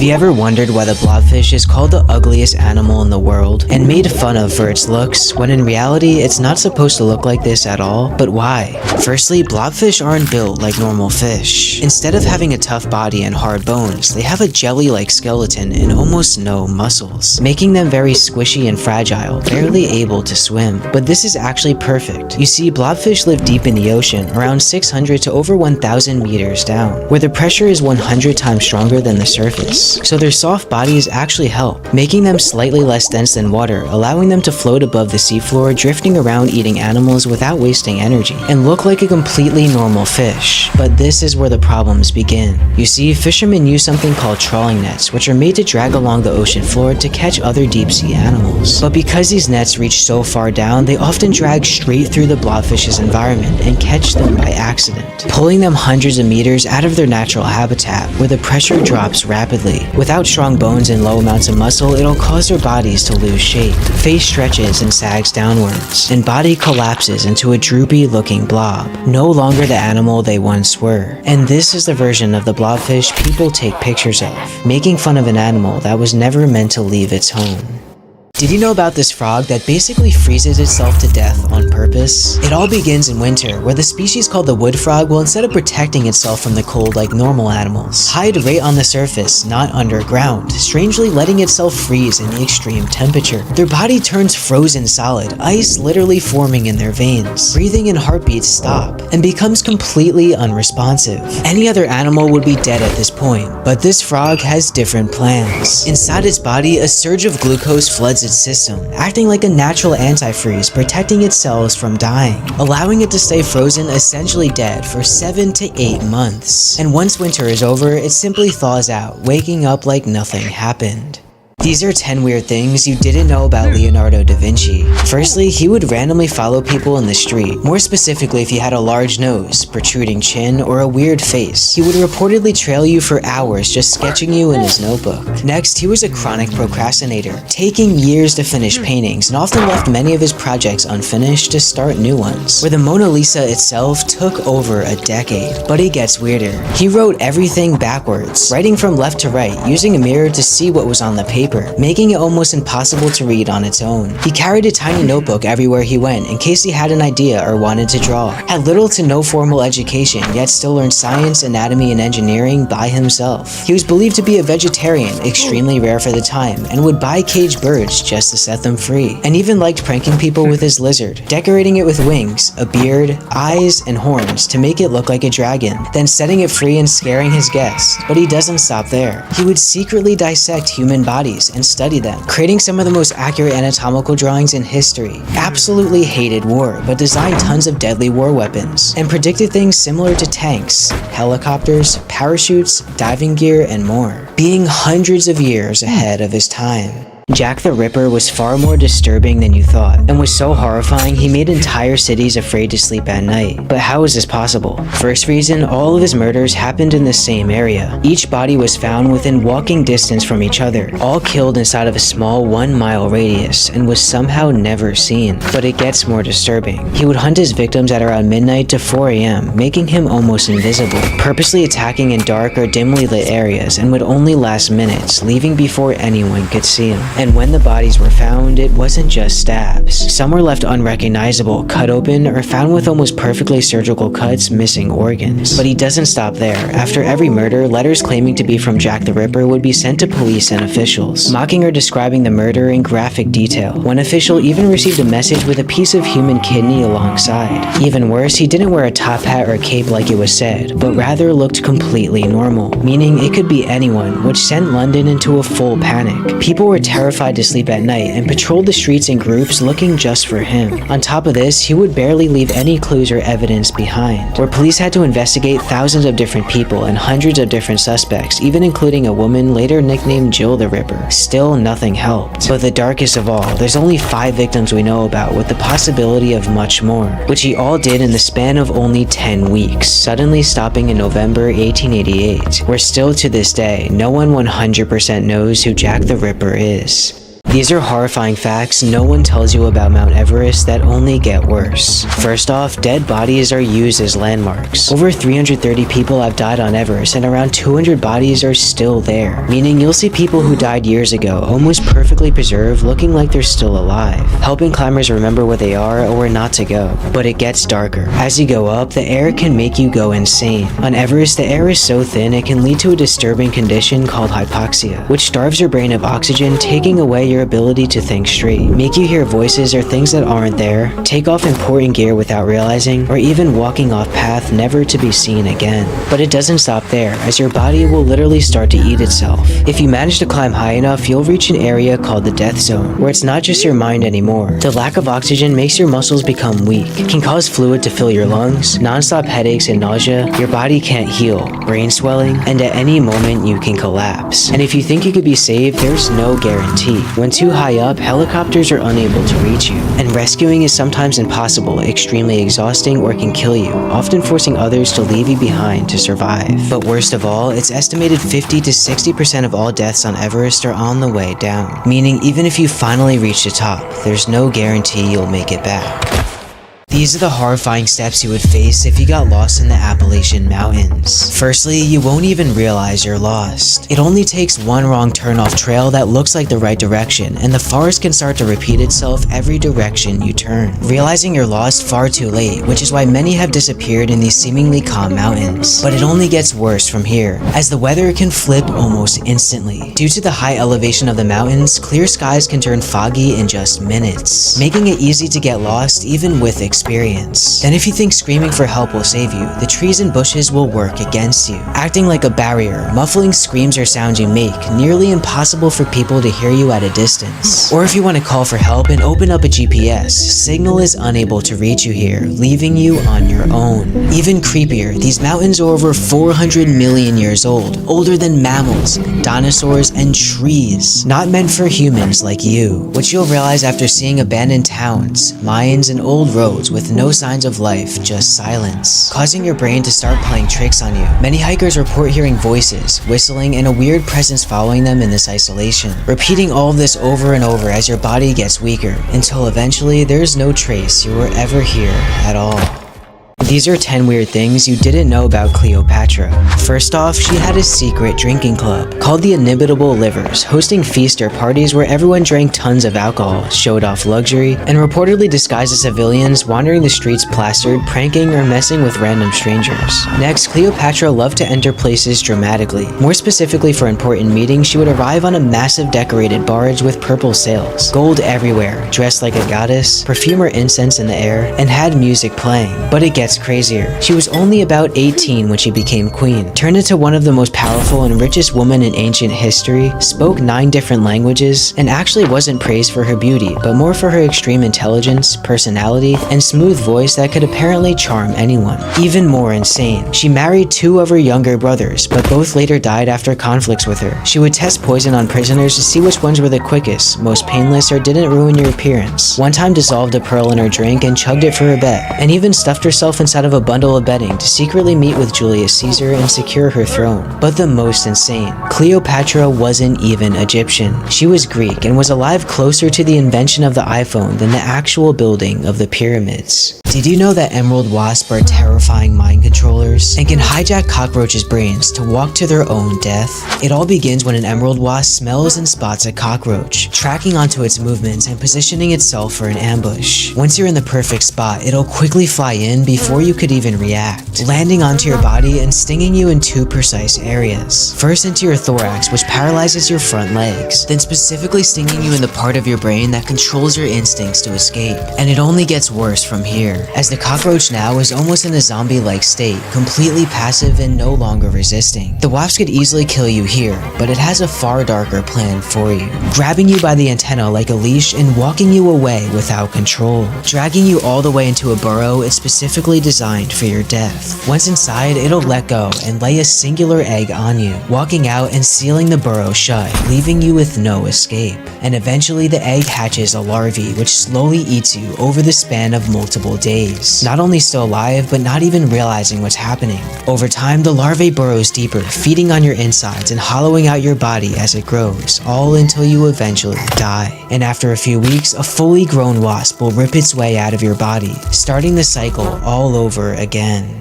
Have you ever wondered why the blobfish is called the ugliest animal in the world and made fun of for its looks, when in reality it's not supposed to look like this at all? But why? Firstly, blobfish aren't built like normal fish. Instead of having a tough body and hard bones, they have a jelly-like skeleton and almost no muscles, making them very squishy and fragile, barely able to swim. But this is actually perfect. You see, blobfish live deep in the ocean, around 600 to over 1,000 meters down, where the pressure is 100 times stronger than the surface. So their soft bodies actually help, making them slightly less dense than water, allowing them to float above the seafloor, drifting around eating animals without wasting energy, and look like a completely normal fish. But this is where the problems begin. You see, fishermen use something called trawling nets, which are made to drag along the ocean floor to catch other deep-sea animals. But because these nets reach so far down, they often drag straight through the blobfish's environment and catch them by accident, pulling them hundreds of meters out of their natural habitat, where the pressure drops rapidly. Without strong bones and low amounts of muscle, it'll cause their bodies to lose shape. Face stretches and sags downwards, and body collapses into a droopy-looking blob, no longer the animal they once were. And this is the version of the blobfish people take pictures of, making fun of an animal that was never meant to leave its home. Did you know about this frog that basically freezes itself to death on purpose? It all begins in winter, where the species called the wood frog will, instead of protecting itself from the cold like normal animals, hide right on the surface, not underground, strangely letting itself freeze in the extreme temperature. Their body turns frozen solid, ice literally forming in their veins. Breathing and heartbeats stop, and becomes completely unresponsive. Any other animal would be dead at this point, but this frog has different plans. Inside its body, a surge of glucose floods its system, acting like a natural antifreeze, protecting its cells from dying, allowing it to stay frozen, essentially dead, for 7 to 8 months. And once winter is over, it simply thaws out, waking up like nothing happened. These are 10 weird things you didn't know about Leonardo da Vinci. Firstly, he would randomly follow people in the street. More specifically, if he had a large nose, protruding chin, or a weird face. He would reportedly trail you for hours just sketching you in his notebook. Next, he was a chronic procrastinator, taking years to finish paintings and often left many of his projects unfinished to start new ones, where the Mona Lisa itself took over a decade. But it gets weirder. He wrote everything backwards, writing from left to right, using a mirror to see what was on the paper, making it almost impossible to read on its own. He carried a tiny notebook everywhere he went in case he had an idea or wanted to draw. Had little to no formal education, yet still learned science, anatomy, and engineering by himself. He was believed to be a vegetarian, extremely rare for the time, and would buy caged birds just to set them free. And even liked pranking people with his lizard, decorating it with wings, a beard, eyes, and horns to make it look like a dragon, then setting it free and scaring his guests. But he doesn't stop there. He would secretly dissect human bodies and study them, creating some of the most accurate anatomical drawings in history. Absolutely hated war, but designed tons of deadly war weapons, and predicted things similar to tanks, helicopters, parachutes, diving gear, and more, being hundreds of years ahead of his time. Jack the Ripper was far more disturbing than you thought, and was so horrifying he made entire cities afraid to sleep at night. But how is this possible? First reason, all of his murders happened in the same area. Each body was found within walking distance from each other, all killed inside of a small 1-mile radius, and was somehow never seen. But it gets more disturbing. He would hunt his victims at around midnight to 4 a.m., making him almost invisible, purposely attacking in dark or dimly lit areas, and would only last minutes, leaving before anyone could see him. And when the bodies were found, it wasn't just stabs. Some were left unrecognizable, cut open, or found with almost perfectly surgical cuts, missing organs. But he doesn't stop there. After every murder, letters claiming to be from Jack the Ripper would be sent to police and officials, mocking or describing the murder in graphic detail. One official even received a message with a piece of human kidney alongside. Even worse, he didn't wear a top hat or cape like it was said, but rather looked completely normal, meaning it could be anyone, which sent London into a full panic. People were terrified to sleep at night and patrolled the streets in groups looking just for him. On top of this, he would barely leave any clues or evidence behind, where police had to investigate thousands of different people and hundreds of different suspects, even including a woman later nicknamed Jill the Ripper. Still, nothing helped. But the darkest of all, there's only 5 victims we know about, with the possibility of much more, which he all did in the span of only 10 weeks, suddenly stopping in November 1888, where still to this day, no one 100% knows who Jack the Ripper is. These are horrifying facts no one tells you about Mount Everest that only get worse. First off, dead bodies are used as landmarks. Over 330 people have died on Everest and around 200 bodies are still there, meaning you'll see people who died years ago almost perfectly preserved looking like they're still alive, helping climbers remember where they are or where not to go. But it gets darker. As you go up, the air can make you go insane. On Everest, the air is so thin it can lead to a disturbing condition called hypoxia, which starves your brain of oxygen, taking away your ability to think straight, make you hear voices or things that aren't there, take off important gear without realizing, or even walking off path never to be seen again. But it doesn't stop there, as your body will literally start to eat itself. If you manage to climb high enough, you'll reach an area called the death zone, where it's not just your mind anymore. The lack of oxygen makes your muscles become weak, can cause fluid to fill your lungs, non-stop headaches and nausea, your body can't heal, brain swelling, and at any moment you can collapse. And if you think you could be saved, there's no guarantee. When too high up, helicopters are unable to reach you, and rescuing is sometimes impossible, extremely exhausting, or can kill you, often forcing others to leave you behind to survive. But worst of all, it's estimated 50 to 60% of all deaths on Everest are on the way down, meaning even if you finally reach the top, there's no guarantee you'll make it back. These are the horrifying steps you would face if you got lost in the Appalachian Mountains. Firstly, you won't even realize you're lost. It only takes one wrong turn off trail that looks like the right direction, and the forest can start to repeat itself every direction you turn, realizing you're lost far too late, which is why many have disappeared in these seemingly calm mountains. But it only gets worse from here, as the weather can flip almost instantly. Due to the high elevation of the mountains, clear skies can turn foggy in just minutes, making it easy to get lost even with experience. Then if you think screaming for help will save you, the trees and bushes will work against you, acting like a barrier, muffling screams or sounds you make, nearly impossible for people to hear you at a distance. Or if you want to call for help and open up a GPS, signal is unable to reach you here, leaving you on your own. Even creepier, these mountains are over 400 million years old, older than mammals, dinosaurs, and trees, not meant for humans like you, which you'll realize after seeing abandoned towns, mines, and old roads with no signs of life, just silence, causing your brain to start playing tricks on you. Many hikers report hearing voices, whistling, and a weird presence following them in this isolation, repeating all of this over and over as your body gets weaker, until eventually there's no trace you were ever here at all. These are 10 weird things you didn't know about Cleopatra. First off, she had a secret drinking club called the Inimitable Livers, hosting feasts or parties where everyone drank tons of alcohol, showed off luxury, and reportedly disguised as civilians wandering the streets plastered, pranking, or messing with random strangers. Next, Cleopatra loved to enter places dramatically. More specifically for important meetings, she would arrive on a massive decorated barge with purple sails, gold everywhere, dressed like a goddess, perfume or incense in the air, and had music playing. But it gets crazier. She was only about 18 when she became queen, turned into one of the most powerful and richest women in ancient history, spoke 9 different languages, and actually wasn't praised for her beauty, but more for her extreme intelligence, personality, and smooth voice that could apparently charm anyone. Even more insane, she married 2 of her younger brothers, but both later died after conflicts with her. She would test poison on prisoners to see which ones were the quickest, most painless, or didn't ruin your appearance. One time dissolved a pearl in her drink and chugged it for a bet, and even stuffed herself inside of a bundle of bedding to secretly meet with Julius Caesar and secure her throne. But the most insane, Cleopatra wasn't even Egyptian. She was Greek and was alive closer to the invention of the iPhone than the actual building of the pyramids. Did you know that emerald wasps are terrifying mind controllers and can hijack cockroaches' brains to walk to their own death? It all begins when an emerald wasp smells and spots a cockroach, tracking onto its movements and positioning itself for an ambush. Once you're in the perfect spot, it'll quickly fly in before you could even react, landing onto your body and stinging you in 2 precise areas. First into your thorax, which paralyzes your front legs, then specifically stinging you in the part of your brain that controls your instincts to escape. And it only gets worse from here, as the cockroach now is almost in a zombie-like state, completely passive and no longer resisting. The wasp could easily kill you here, but it has a far darker plan for you, grabbing you by the antenna like a leash and walking you away without control, dragging you all the way into a burrow it specifically specifically designed for your death. Once inside, it'll let go and lay a singular egg on you, walking out and sealing the burrow shut, leaving you with no escape. And eventually the egg hatches a larvae which slowly eats you over the span of multiple days. Not only still alive, but not even realizing what's happening. Over time, the larvae burrows deeper, feeding on your insides and hollowing out your body as it grows, all until you eventually die. And after a few weeks, a fully grown wasp will rip its way out of your body, starting the cycle all over again.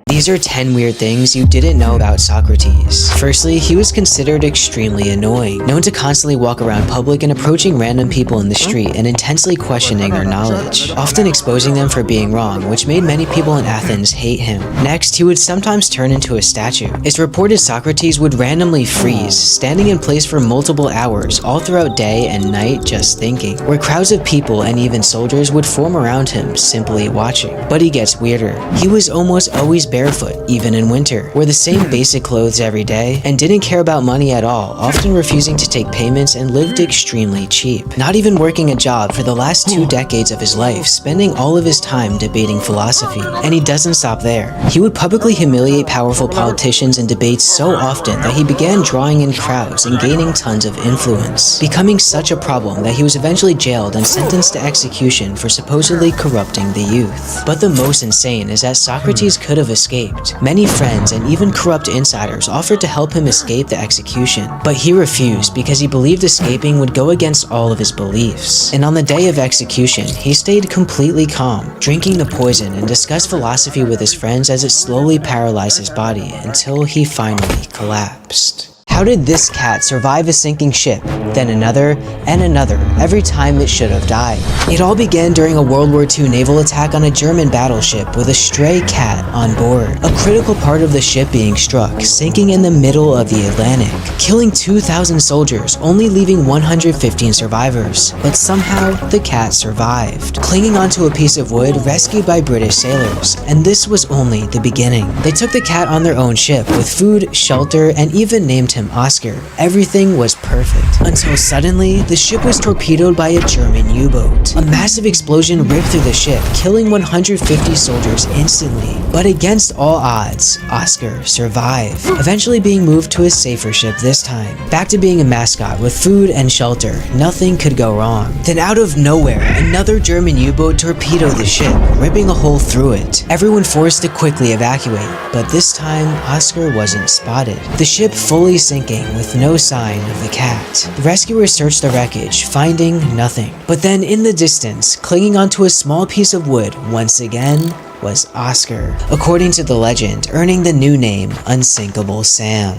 These are 10 weird things you didn't know about Socrates. Firstly, he was considered extremely annoying, known to constantly walk around public and approaching random people in the street and intensely questioning their knowledge, often exposing them for being wrong, which made many people in Athens hate him. Next, he would sometimes turn into a statue. It's reported Socrates would randomly freeze, standing in place for multiple hours, all throughout day and night just thinking, where crowds of people and even soldiers would form around him, simply watching. But he gets weirder. He was almost always barefoot, even in winter, wore the same basic clothes every day, and didn't care about money at all, often refusing to take payments and lived extremely cheap. Not even working a job for the last 2 decades of his life, spending all of his time debating philosophy. And he doesn't stop there. He would publicly humiliate powerful politicians in debates so often that he began drawing in crowds and gaining tons of influence, becoming such a problem that he was eventually jailed and sentenced to execution for supposedly corrupting the youth. But the most insane is that Socrates could have escaped. Many friends and even corrupt insiders offered to help him escape the execution, but he refused because he believed escaping would go against all of his beliefs. And on the day of execution, he stayed completely calm, drinking the poison and discussed philosophy with his friends as it slowly paralyzed his body until he finally collapsed. How did this cat survive a sinking ship, then another, and another, every time it should have died? It all began during a World War II naval attack on a German battleship with a stray cat on board. A critical part of the ship being struck, sinking in the middle of the Atlantic, killing 2,000 soldiers, only leaving 115 survivors. But somehow, the cat survived, clinging onto a piece of wood rescued by British sailors. And this was only the beginning. They took the cat on their own ship, with food, shelter, and even named him Oscar. Everything was perfect. Until suddenly, the ship was torpedoed by a German U-boat. A massive explosion ripped through the ship, killing 150 soldiers instantly. But against all odds, Oscar survived, eventually being moved to a safer ship this time. Back to being a mascot with food and shelter, nothing could go wrong. Then out of nowhere, another German U-boat torpedoed the ship, ripping a hole through it. Everyone forced to quickly evacuate, but this time, Oscar wasn't spotted. The ship fully sinking with no sign of the cat. The rescuers searched the wreckage, finding nothing. But then in the distance, clinging onto a small piece of wood once again, was Oscar, according to the legend, earning the new name Unsinkable Sam.